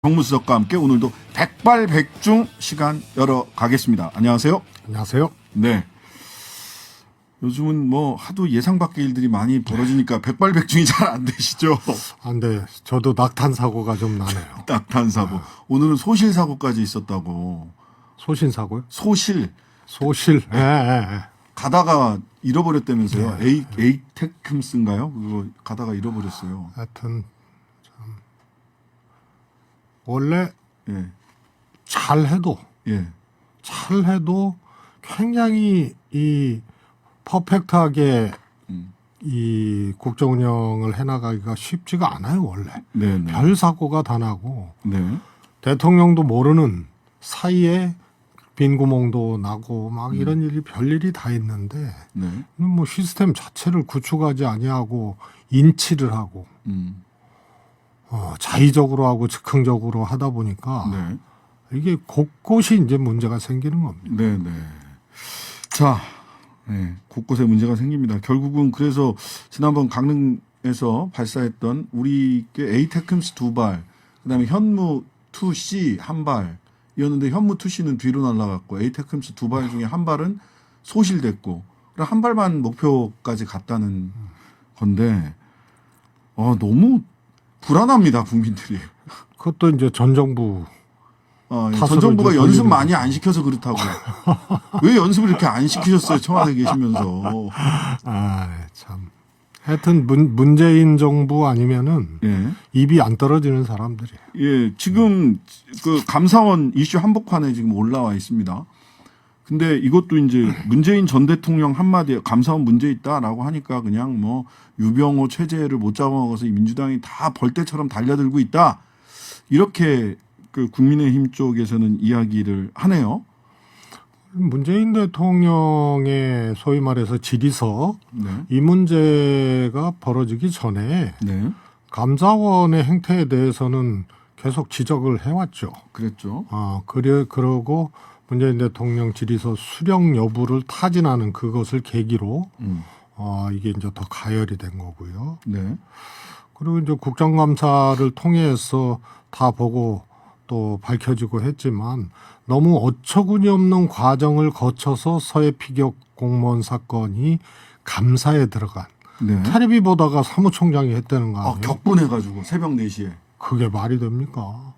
정무수석과 함께 오늘도 백발백중 시간 열어가겠습니다. 안녕하세요. 안녕하세요. 네. 요즘은 뭐 하도 예상 밖의 일들이 많이 벌어지니까 백발백중이 잘 안 되시죠? 안 돼. 저도 낙탄 사고가 좀 나네요. 낙탄 사고. 오늘은 소실 사고까지 있었다고. 소신 사고요? 소실. 소실. 예. 가다가 잃어버렸다면서요. 에이테크스인가요? 그거 가다가 잃어버렸어요. 하여튼 참 원래 예. 잘해도 예. 굉장히 이 퍼펙트하게 이 국정 운영을 해나가기가 쉽지가 않아요. 원래 네네. 별 사고가 다 나고 네. 대통령도 모르는 사이에 빈 구멍도 나고 막 이런 일이 별일이 다 있는데 네. 뭐 시스템 자체를 구축하지 아니하고 인치를 하고 자의적으로 하고 즉흥적으로 하다 보니까 네. 이게 곳곳이 이제 문제가 생기는 겁니다. 네네. 자, 네, 곳곳에 문제가 생깁니다. 결국은 그래서 지난번 강릉에서 발사했던 우리께 에이테크스 2발, 그다음에 현무 2C 1발이었는데 현무 2C는 뒤로 날아갔고 에이테크스 2발 중에 한 발은 소실됐고 한 발만 목표까지 갔다는 건데 너무 불안합니다, 국민들이. 그것도 이제 전 정부 전 탓으로 정부가 이제 연습 돌리는 많이 안 시켜서 그렇다고. 왜 연습을 이렇게 안 시키셨어요? 청와대 계시면서. 참. 하여튼 문재인 정부 아니면은 예. 입이 안 떨어지는 사람들이. 예. 지금 그 감사원 이슈 한복판에 지금 올라와 있습니다. 근데 이것도 이제 문재인 전 대통령 한마디에 감사원 문제 있다라고 하니까 그냥 뭐 유병호 최재해를 못 잡아먹어서 이 민주당이 다 벌떼처럼 달려들고 있다. 이렇게 그 국민의힘 쪽에서는 이야기를 하네요. 문재인 대통령의 소위 말해서 질의서 네. 이 문제가 벌어지기 전에 네. 감사원의 행태에 대해서는 계속 지적을 해왔죠. 그랬죠. 그러고 문재인 대통령 질의서 수령 여부를 타진하는 그것을 계기로 이게 이제 더 가열이 된 거고요. 네. 그리고 이제 국정감사를 통해서 다 보고 또 밝혀지고 했지만 너무 어처구니 없는 과정을 거쳐서 서해 피격 공무원 사건이 감사에 들어간 네. 텔레비 보다가 사무총장이 했다는 거 아니에요? 격분해가지고 새벽 4시에. 그게 말이 됩니까?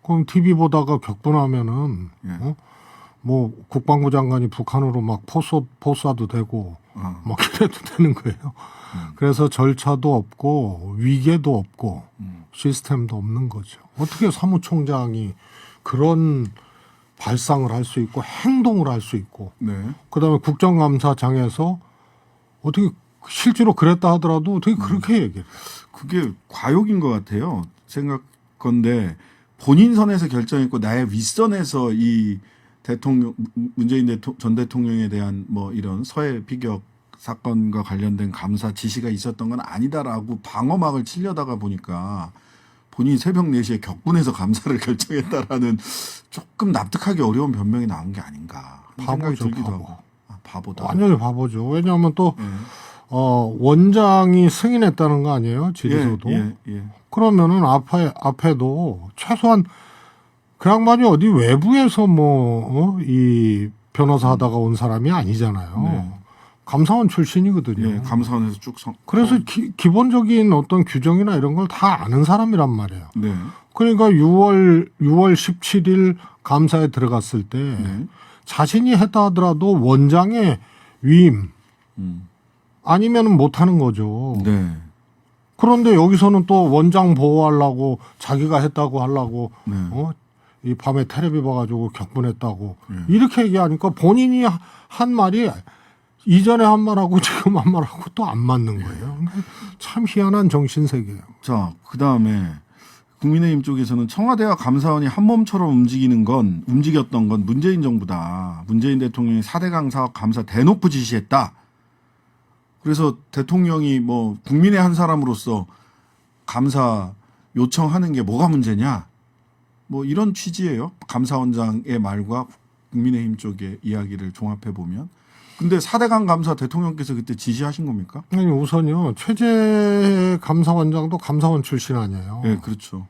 그럼 TV 보다가 격분하면은 예. 뭐 국방부 장관이 북한으로 막 포쏴도 되고 막 이래도 되는 거예요. 그래서 절차도 없고 위계도 없고 시스템도 없는 거죠. 어떻게 사무총장이 그런 발상을 할 수 있고 행동을 할 수 있고 네. 그다음에 국정감사장에서 어떻게 실제로 그랬다 하더라도 어떻게 그렇게 얘기를 해요? 그게 과욕인 것 같아요. 생각건데 본인 선에서 결정했고 나의 윗선에서 이 대통령 문재인 전 대통령에 대한 뭐 이런 서해 피격 사건과 관련된 감사 지시가 있었던 건 아니다라고 방어막을 치려다가 보니까 본인이 새벽 4시에 격분해서 감사를 결정했다라는 조금 납득하기 어려운 변명이 나온 게 아닌가. 바보죠, 바보. 바보다. 완전히 바보죠. 왜냐하면 또 예. 원장이 승인했다는 거 아니에요? 질의서도. 예. 그러면은 앞에도 최소한 그 양반이 어디 외부에서 이 변호사 하다가 온 사람이 아니잖아요. 네. 감사원 출신이거든요. 예, 감사원에서 쭉 그래서 기본적인 어떤 규정이나 이런 걸 다 아는 사람이란 말이에요. 네. 그러니까 6월 17일 감사에 들어갔을 때 네. 자신이 했다 하더라도 원장의 위임 아니면은 못 하는 거죠. 네. 그런데 여기서는 또 원장 보호하려고 자기가 했다고 하려고 네. 이 밤에 텔레비 봐가지고 격분했다고 이렇게 얘기하니까 본인이 한 말이 이전에 한 말하고 지금 한 말하고 또 안 맞는 거예요. 참 희한한 정신세계예요. 자, 그다음에 국민의힘 쪽에서는 청와대와 감사원이 한 몸처럼 움직였던 건 문재인 정부다. 문재인 대통령이 4대강 사업 감사 대놓고 지시했다. 그래서 대통령이 뭐 국민의 한 사람으로서 감사 요청하는 게 뭐가 문제냐? 뭐 이런 취지예요. 감사원장의 말과 국민의힘 쪽의 이야기를 종합해 보면. 근데 4대강 감사 대통령께서 그때 지시하신 겁니까? 아니, 우선요. 최재 감사원장도 감사원 출신 아니에요. 네, 그렇죠.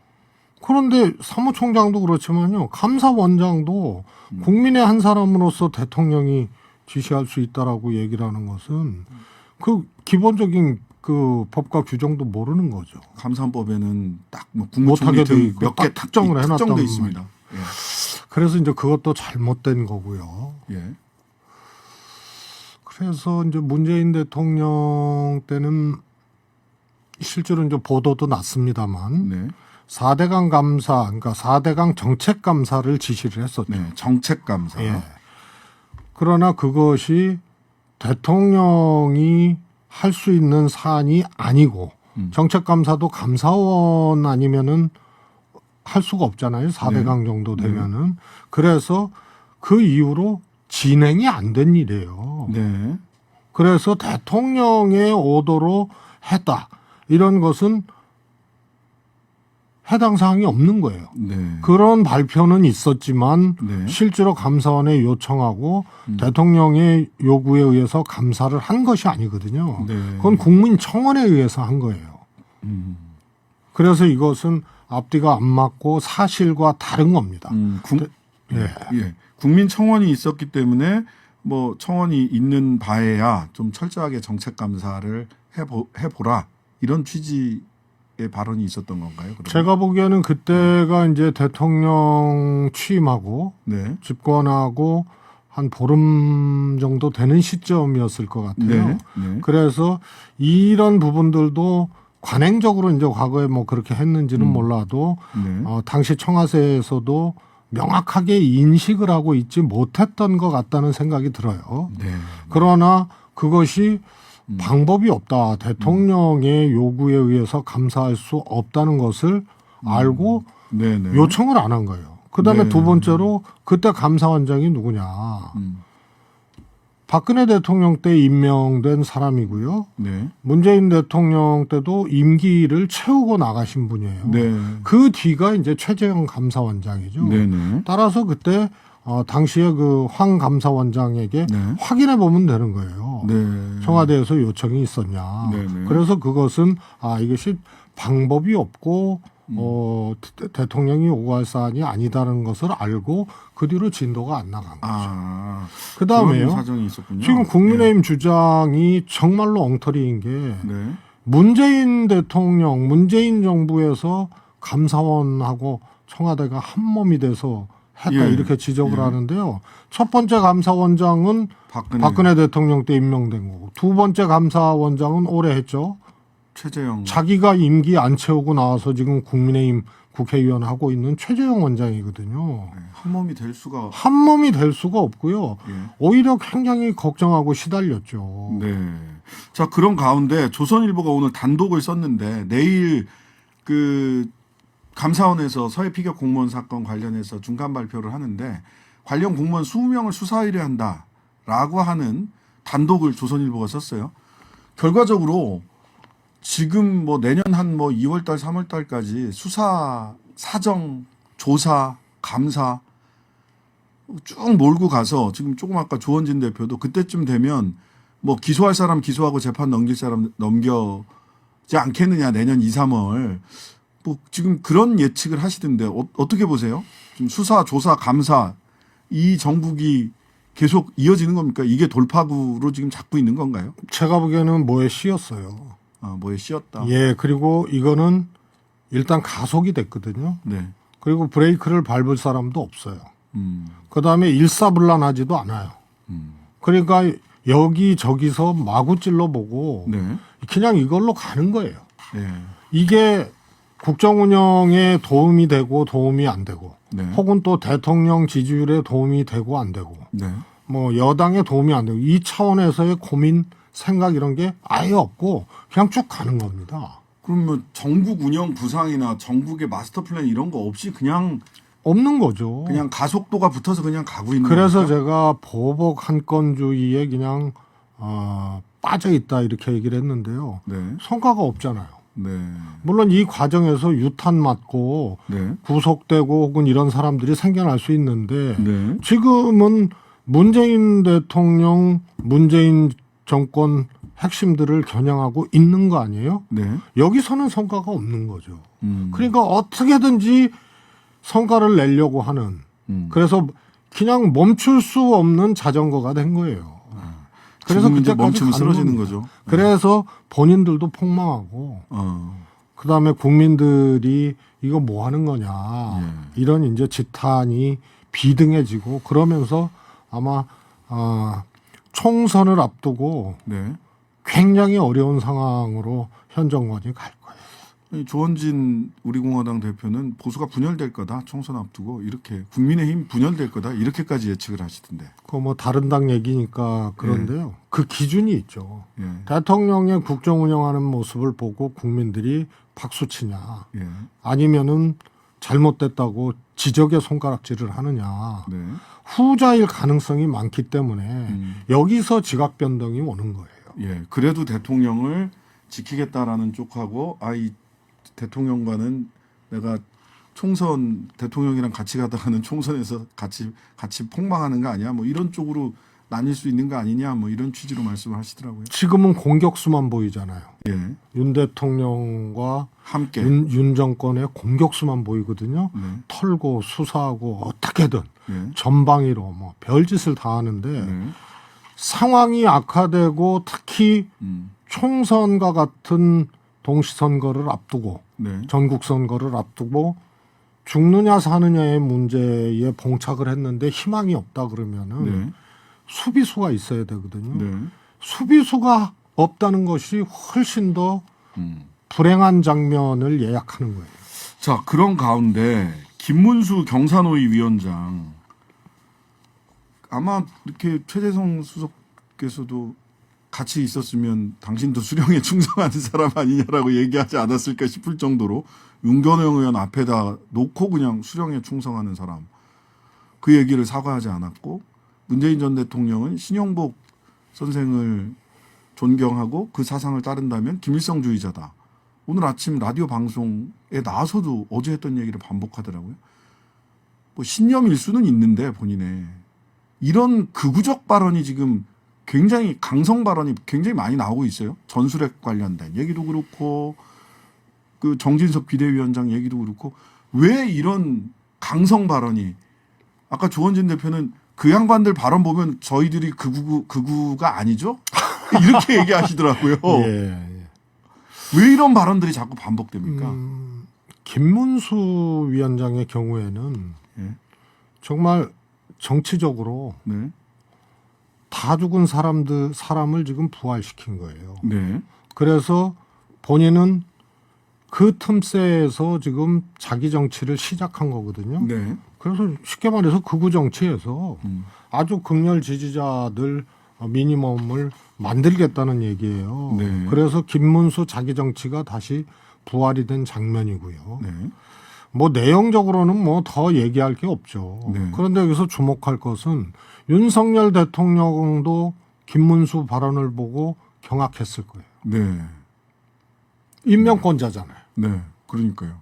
그런데 사무총장도 그렇지만요. 감사원장도 국민의 한 사람으로서 대통령이 지시할 수 있다라고 얘기를 하는 것은 그 기본적인 그 법과 규정도 모르는 거죠. 감사원법에는 딱뭐 못하게 돼 국무총리 있고 몇 개 딱 특정을 해놨단 특정돼 말이에요. 있습니다. 예. 그래서 이제 그것도 잘못된 거고요. 예. 그래서 이제 문재인 대통령 때는 실제로 이제 보도도 났습니다만 네. 4대강 감사, 그러니까 4대강 정책 감사를 지시를 했었죠. 네. 정책 감사. 예. 그러나 그것이 대통령이 할 수 있는 사안이 아니고 정책 감사도 감사원 아니면은 할 수가 없잖아요. 4대강 정도 되면은. 그래서 그 이후로 진행이 안 된 일이에요. 네. 그래서 대통령의 오더로 했다. 이런 것은 해당 사항이 없는 거예요. 네. 그런 발표는 있었지만 네. 실제로 감사원에 요청하고 대통령의 요구에 의해서 감사를 한 것이 아니거든요. 네. 그건 국민청원에 의해서 한 거예요. 그래서 이것은 앞뒤가 안 맞고 사실과 다른 겁니다. 예. 예. 국민 청원이 있었기 때문에 뭐 청원이 있는 바에야 좀 철저하게 정책 감사를 해보라 이런 취지의 발언이 있었던 건가요? 그러면? 제가 보기에는 그때가 이제 대통령 취임하고 네. 집권하고 한 보름 정도 되는 시점이었을 것 같아요. 네. 네. 그래서 이런 부분들도 관행적으로 이제 과거에 뭐 그렇게 했는지는 몰라도 네. 당시 청와대에서도 명확하게 인식을 하고 있지 못했던 것 같다는 생각이 들어요. 네. 그러나 그것이 방법이 없다. 대통령의 요구에 의해서 감사할 수 없다는 것을 알고 네. 네. 요청을 안 한 거예요. 그다음에 네. 두 번째로 그때 감사원장이 누구냐. 박근혜 대통령 때 임명된 사람이고요. 네. 문재인 대통령 때도 임기를 채우고 나가신 분이에요. 네. 그 뒤가 이제 최재형 감사원장이죠. 네. 네. 따라서 그때 당시에 그 황 감사원장에게 네. 확인해 보면 되는 거예요. 네. 청와대에서 요청이 있었냐. 네, 네. 그래서 그것은 이것이 방법이 없고 대통령이 요구할 사안이 아니다는 것을 알고 그 뒤로 진도가 안 나간 거죠. 그 다음에요. 그런 사정이 있었군요. 지금 국민의힘 주장이 정말로 엉터리인 게 네. 문재인 대통령, 문재인 정부에서 감사원하고 청와대가 한 몸이 돼서 했다 예. 이렇게 지적을 예. 하는데요. 첫 번째 감사원장은 박근혜 대통령 때 임명된 거고 두 번째 감사원장은 올해 했죠. 최재형. 자기가 임기 안 채우고 나와서 지금 국민의힘 국회의원 하고 있는 최재형 원장이거든요. 네. 한 몸이 될 수가. 한 몸이 될 수가 없고요. 예. 오히려 굉장히 걱정하고 시달렸죠. 네. 자, 그런 가운데 조선일보가 오늘 단독을 썼는데 내일 그 감사원에서 서해 피격 공무원 사건 관련해서 중간 발표를 하는데 관련 공무원 20명을 수사 의뢰한다라고 하는 단독을 조선일보가 썼어요. 결과적으로 지금 뭐 내년 한 뭐 2월 달, 3월 달까지 수사, 사정, 조사, 감사 쭉 몰고 가서 지금 조금 아까 조원진 대표도 그때쯤 되면 뭐 기소할 사람 기소하고 재판 넘길 사람 넘겨지 않겠느냐 내년 2, 3월 뭐 지금 그런 예측을 하시던데 어떻게 보세요? 지금 수사, 조사, 감사 이 정국이 계속 이어지는 겁니까? 이게 돌파구로 지금 잡고 있는 건가요? 제가 보기에는 뭐에 씌었어요. 뭐에 씌었다. 예, 그리고 이거는 일단 가속이 됐거든요. 네. 그리고 브레이크를 밟을 사람도 없어요. 음. 그다음에 일사불란하지도 않아요. 그러니까 여기저기서 마구 찔러보고 네. 그냥 이걸로 가는 거예요. 네. 이게 국정 운영에 도움이 되고 도움이 안 되고 네. 혹은 또 대통령 지지율에 도움이 되고 안 되고 네. 뭐 여당에 도움이 안 되고 이 차원에서의 고민 생각 이런 게 아예 없고 그냥 쭉 가는 겁니다. 그러면 전국 운영 부상이나 전국의 마스터 플랜 이런 거 없이 그냥 없는 거죠. 그냥 가속도가 붙어서 그냥 가고 있는 그래서 겁니까? 제가 보복 한건주의에 그냥 빠져 있다 이렇게 얘기를 했는데요. 네. 성과가 없잖아요. 네. 물론 이 과정에서 유탄 맞고 네. 구속되고 혹은 이런 사람들이 생겨날 수 있는데 네. 지금은 문재인 대통령, 문재인 정권 핵심들을 겨냥하고 있는 거 아니에요? 네. 여기서는 성과가 없는 거죠. 그러니까 어떻게든지 성과를 내려고 하는 그래서 그냥 멈출 수 없는 자전거가 된 거예요. 그래서 지금 이제 그때까지 멈추면 가는 쓰러지는 겁니다. 거죠. 그래서 본인들도 폭망하고 그다음에 국민들이 이거 뭐 하는 거냐 이런 이제 지탄이 비등해지고 그러면서 아마 총선을 앞두고 네. 굉장히 어려운 상황으로 현 정권이 갈 거예요. 아니, 조원진 우리공화당 대표는 보수가 분열될 거다 총선 앞두고 이렇게 국민의힘 분열될 거다 이렇게까지 예측을 하시던데. 그 뭐 다른 당 얘기니까 그런데요. 그 기준이 있죠. 예. 대통령의 국정 운영하는 모습을 보고 국민들이 박수치냐 예. 아니면은 잘못됐다고 지적의 손가락질을 하느냐 네. 후자일 가능성이 많기 때문에 여기서 지각 변동이 오는 거예요. 예. 그래도 대통령을 지키겠다라는 쪽하고 이 대통령과는 내가 총선 대통령이랑 같이 가다가는 총선에서 같이 폭망하는 거 아니야? 뭐 이런 쪽으로 나뉠 수 있는 거 아니냐? 뭐 이런 취지로 말씀을 하시더라고요. 지금은 공격수만 보이잖아요. 예. 윤 대통령과 함께. 윤 정권의 공격수만 보이거든요. 네. 털고 수사하고 어떻게든 예. 전방위로 뭐 별짓을 다 하는데 네. 상황이 악화되고 특히 총선과 같은 동시선거를 앞두고 네. 전국 선거를 앞두고 죽느냐 사느냐의 문제에 봉착을 했는데 희망이 없다 그러면은 네. 수비수가 있어야 되거든요. 네. 수비수가 없다는 것이 훨씬 더 불행한 장면을 예약하는 거예요. 자, 그런 가운데 김문수 경산호위 위원장 아마 이렇게 최재성 수석께서도 같이 있었으면 당신도 수령에 충성하는 사람 아니냐라고 얘기하지 않았을까 싶을 정도로 윤건영 의원 앞에다 놓고 그냥 수령에 충성하는 사람 그 얘기를 사과하지 않았고 문재인 전 대통령은 신영복 선생을 존경하고 그 사상을 따른다면 김일성주의자다. 오늘 아침 라디오 방송에 나와서도 어제 했던 얘기를 반복하더라고요. 뭐 신념일 수는 있는데 본인의 이런 극우적 발언이 지금 굉장히 강성 발언이 굉장히 많이 나오고 있어요. 전술핵 관련된 얘기도 그렇고 그 정진석 비대위원장 얘기도 그렇고 왜 이런 강성 발언이 아까 조원진 대표는 그 양반들 발언 보면 저희들이 극우가 아니죠? 이렇게 얘기하시더라고요. 예. 왜 이런 발언들이 자꾸 반복됩니까? 김문수 위원장의 경우에는 예. 정말 정치적으로 네. 다 죽은 사람을 지금 부활시킨 거예요. 네. 그래서 본인은 그 틈새에서 지금 자기 정치를 시작한 거거든요. 네. 그래서 쉽게 말해서 극우 정치에서 아주 극렬 지지자들 미니멈을 만들겠다는 얘기예요. 네. 그래서 김문수 자기 정치가 다시 부활이 된 장면이고요. 네. 뭐 내용적으로는 뭐 더 얘기할 게 없죠. 네. 그런데 여기서 주목할 것은 윤석열 대통령도 김문수 발언을 보고 경악했을 거예요. 네. 임명권자잖아요. 네. 그러니까요.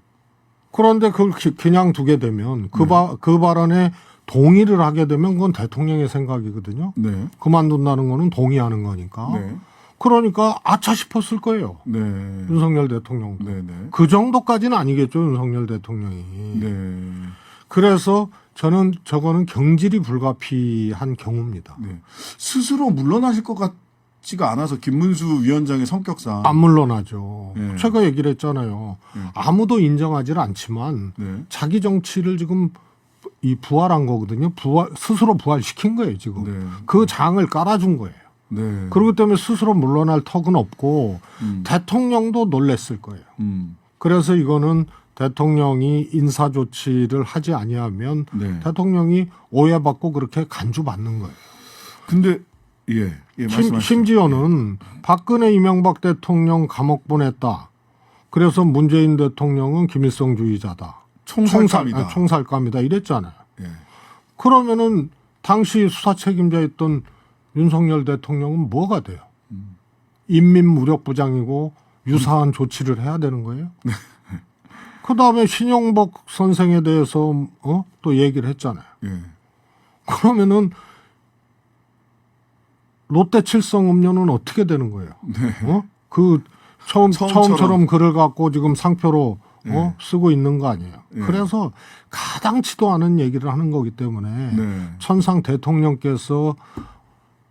그런데 그걸 그냥 두게 되면 그 발언에 동의를 하게 되면 그건 대통령의 생각이거든요. 네. 그만둔다는 거는 동의하는 거니까. 네. 그러니까 아차 싶었을 거예요. 네. 윤석열 대통령도. 네. 네. 그 정도까지는 아니겠죠. 윤석열 대통령이. 네. 그래서 저는 저거는 경질이 불가피한 경우입니다. 네. 스스로 물러나실 것 같지가 않아서 김문수 위원장의 성격상 안 물러나죠. 네. 제가 얘기를 했잖아요. 네. 아무도 인정하지는 않지만 네. 자기 정치를 지금 부활한 거거든요. 스스로 부활시킨 거예요, 지금. 네. 그 장을 깔아준 거예요. 네. 그렇기 때문에 스스로 물러날 턱은 없고 대통령도 놀랬을 거예요. 그래서 이거는 대통령이 인사 조치를 하지 아니하면 네. 대통령이 오해받고 그렇게 간주받는 거예요. 근데 예 말씀하시죠. 심지어는 박근혜 이명박 대통령 감옥 보냈다. 그래서 문재인 대통령은 김일성주의자다. 총살감이다. 총살감이다 이랬잖아요. 예. 그러면은 당시 수사 책임자였던 윤석열 대통령은 뭐가 돼요? 인민무력부장이고 유사한 조치를 해야 되는 거예요? 그다음에 신영복 선생에 대해서 또 얘기를 했잖아요. 예. 그러면은 롯데 칠성 음료는 어떻게 되는 거예요? 네. 그 처음처럼 글을 갖고 지금 상표로 쓰고 있는 거 아니에요. 예. 그래서 가당치도 않은 얘기를 하는 거기 때문에 네. 천상 대통령께서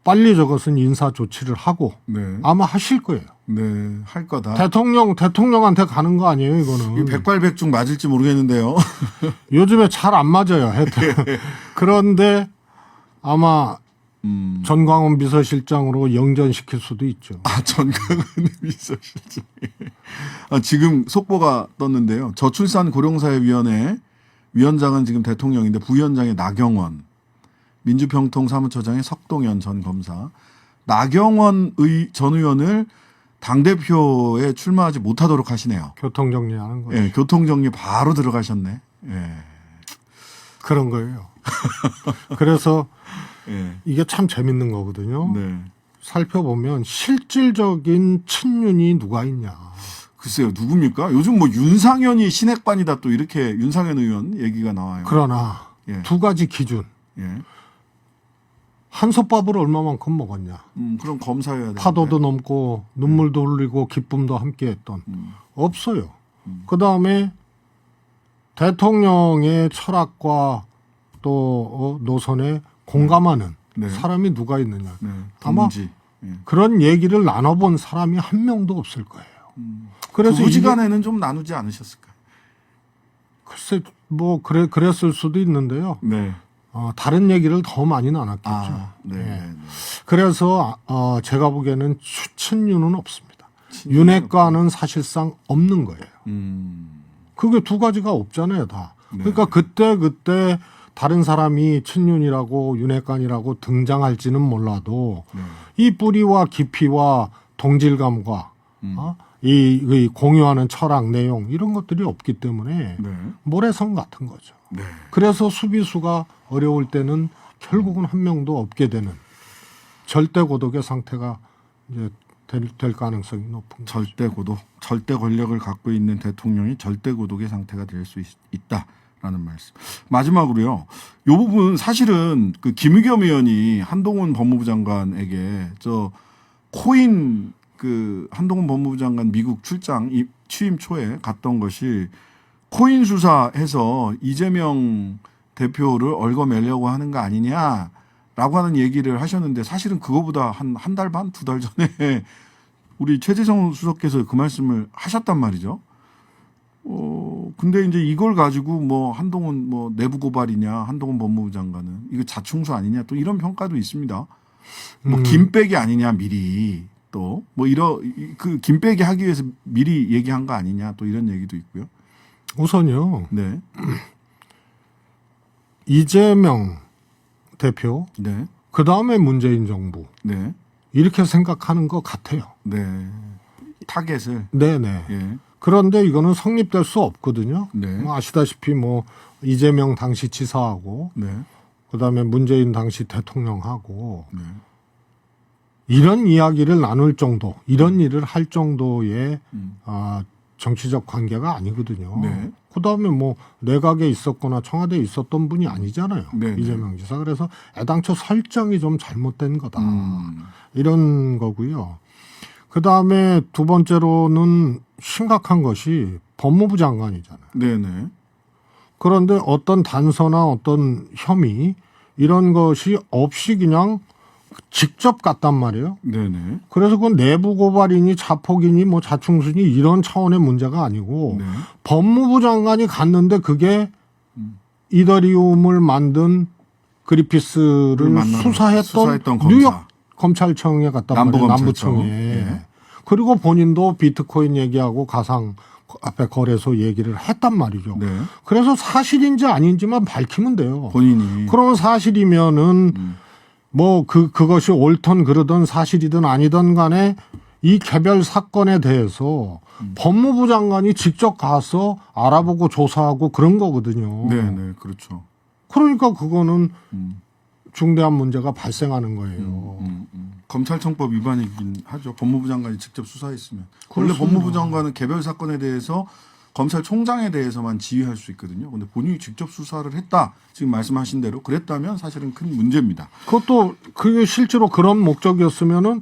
빨리 저것은 인사 조치를 하고 네. 아마 하실 거예요. 네. 할 거다. 대통령한테 가는 거 아니에요, 이거는. 이 백발백중 맞을지 모르겠는데요. 요즘에 잘 안 맞아요. 그런데 아마 전광훈 비서실장으로 영전시킬 수도 있죠. 전광훈 비서실장. 지금 속보가 떴는데요. 저출산고령사회위원회 위원장은 지금 대통령인데 부위원장이 나경원, 민주평통사무처장의 석동현 전 검사, 나경원 전 의원을 당대표에 출마하지 못하도록 하시네요. 교통정리하는 거죠. 예, 교통정리 바로 들어가셨네. 예. 그런 거예요. 그래서 예. 이게 참 재밌는 거거든요. 네. 살펴보면 실질적인 친윤이 누가 있냐. 글쎄요, 누굽니까? 요즘 뭐 윤상현이 신핵반이다 또 이렇게 윤상현 의원 얘기가 나와요. 그러나 예. 두 가지 기준. 예. 한솥밥을 얼마만큼 먹었냐. 그럼 검사여야 돼. 파도도 넘고 눈물도 흘리고 기쁨도 함께했던. 없어요. 그다음에 대통령의 철학과 또 노선에 공감하는 네. 사람이 누가 있느냐. 네. 아마 동지. 예. 그런 얘기를 나눠본 사람이 한 명도 없을 거예요. 그래서 부지간에는 좀 나누지 않으셨을까요? 글쎄 그랬을 수도 있는데요. 네. 다른 얘기를 더 많이 나눴겠죠. 네. 예. 네. 그래서 제가 보기에는 친윤은 없습니다. 친윤은 윤핵관은 사실상 없는 거예요. 음. 그게 두 가지가 없잖아요, 다. 네. 그러니까 그때 다른 사람이 친윤이라고 윤핵관이라고 등장할지는 몰라도 네. 이 뿌리와 깊이와 동질감과 이 공유하는 철학 내용 이런 것들이 없기 때문에 네. 모래성 같은 거죠. 네. 그래서 수비수가 어려울 때는 결국은 한 명도 없게 되는 절대 고독의 상태가 이제 될 가능성이 높은 거죠. 절대 고독, 절대 권력을 갖고 있는 대통령이 절대 고독의 상태가 될 수 있다라는 말씀. 마지막으로요. 이 부분 사실은 그 김의겸 의원이 한동훈 법무부 장관에게 코인 한동훈 법무부 장관 미국 출장 취임 초에 갔던 것이 코인 수사해서 이재명 대표를 얽어매려고 하는 거 아니냐라고 하는 얘기를 하셨는데 사실은 그거보다 한 달 반, 두 달 전에 우리 최재성 수석께서 그 말씀을 하셨단 말이죠. 근데 이제 이걸 가지고 뭐 한동훈 내부 고발이냐, 한동훈 법무부 장관은 이거 자충수 아니냐 또 이런 평가도 있습니다. 김빼기 아니냐 미리 또 김빼기 하기 위해서 미리 얘기한 거 아니냐 또 이런 얘기도 있고요. 우선요. 네. 이재명 대표, 네. 그 다음에 문재인 정부 네. 이렇게 생각하는 것 같아요. 네. 타겟을. 네네. 예. 그런데 이거는 성립될 수 없거든요. 네. 아시다시피 이재명 당시 지사하고 네. 그 다음에 문재인 당시 대통령하고 네. 이런 이야기를 나눌 정도, 이런 일을 할 정도의 정치적 관계가 아니거든요. 네. 그 다음에 내각에 있었거나 청와대에 있었던 분이 아니잖아요. 네. 이재명 지사. 그래서 애당초 설정이 좀 잘못된 거다. 음. 이런 거고요. 그 다음에 두 번째로는 심각한 것이 법무부 장관이잖아요. 네네. 그런데 어떤 단서나 어떤 혐의 이런 것이 없이 그냥 직접 갔단 말이에요. 네네. 그래서 그건 내부 고발이니 자폭이니 자충수니 이런 차원의 문제가 아니고 네. 법무부 장관이 갔는데 그게 이더리움을 만든 그리피스를 수사했던 검사. 뉴욕 검찰청에 갔단 말이에요. 남부검찰청. 남부청에. 네. 그리고 본인도 비트코인 얘기하고 가상 앞에 거래소 얘기를 했단 말이죠. 네. 그래서 사실인지 아닌지만 밝히면 돼요. 본인이. 그러면 사실이면은 그것이 옳든 그러든 사실이든 아니든 간에 이 개별 사건에 대해서 법무부 장관이 직접 가서 알아보고 조사하고 그런 거거든요. 네네. 그렇죠. 그러니까 그거는 중대한 문제가 발생하는 거예요. 검찰청법 위반이긴 하죠. 법무부 장관이 직접 수사했으면. 원래 그렇습니다. 법무부 장관은 개별 사건에 대해서 검찰총장에 대해서만 지휘할 수 있거든요. 그런데 본인이 직접 수사를 했다. 지금 말씀하신 대로 그랬다면 사실은 큰 문제입니다. 그게 실제로 그런 목적이었으면은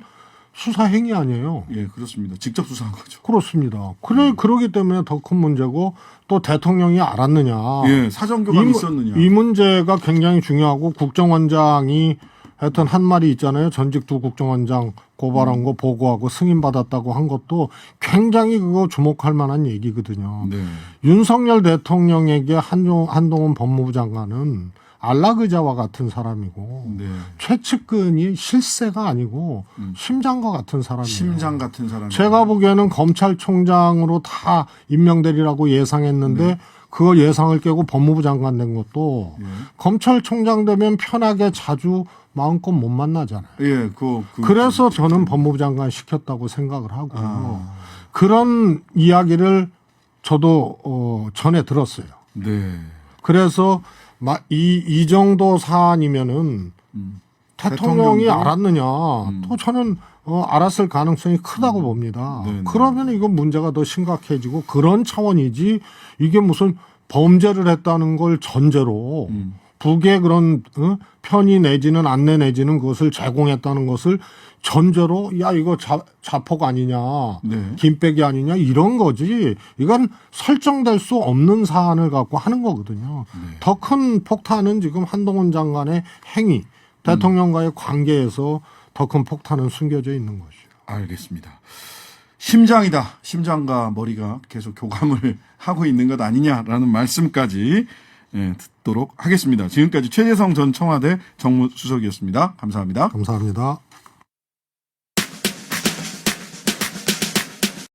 수사 행위 아니에요. 예, 그렇습니다. 직접 수사한 거죠. 그렇습니다. 그러기 때문에 더 큰 문제고 또 대통령이 알았느냐. 예, 사전 교감이 있었느냐. 이 문제가 굉장히 중요하고 국정원장이 하여튼 한 말이 있잖아요. 전직 두 국정원장 고발한 거 보고하고 승인받았다고 한 것도 굉장히 그거 주목할 만한 얘기거든요. 네. 윤석열 대통령에게 한동훈 법무부 장관은 안락의자와 같은 사람이고 네. 최측근이 실세가 아니고 심장과 같은 사람이에요. 심장 같은 사람. 제가 보기에는 검찰총장으로 다 임명되리라고 예상했는데 네. 그 예상을 깨고 법무부 장관 된 것도 예. 검찰총장 되면 편하게 자주 마음껏 못 만나잖아요. 예, 그래서 저는 법무부 장관 시켰다고 생각을 하고 아. 그런 이야기를 저도 전에 들었어요. 네. 그래서 이 정도 사안이면은 대통령이 알았느냐? 또 저는 알았을 가능성이 크다고 봅니다. 네네. 그러면 이건 문제가 더 심각해지고 그런 차원이지 이게 무슨 범죄를 했다는 걸 전제로 북의 그런 편의 내지는 안내 내지는 그것을 제공했다는 것을 전제로 야 이거 자폭 아니냐 네. 김빼기 아니냐 이런 거지 이건 설정될 수 없는 사안을 갖고 하는 거거든요. 네. 더 큰 폭탄은 지금 한동훈 장관의 행위 대통령과의 관계에서 더 큰 폭탄은 숨겨져 있는 것이죠. 알겠습니다. 심장이다. 심장과 머리가 계속 교감을 하고 있는 것 아니냐라는 말씀까지 듣도록 하겠습니다. 지금까지 최재성 전 청와대 정무수석이었습니다. 감사합니다. 감사합니다.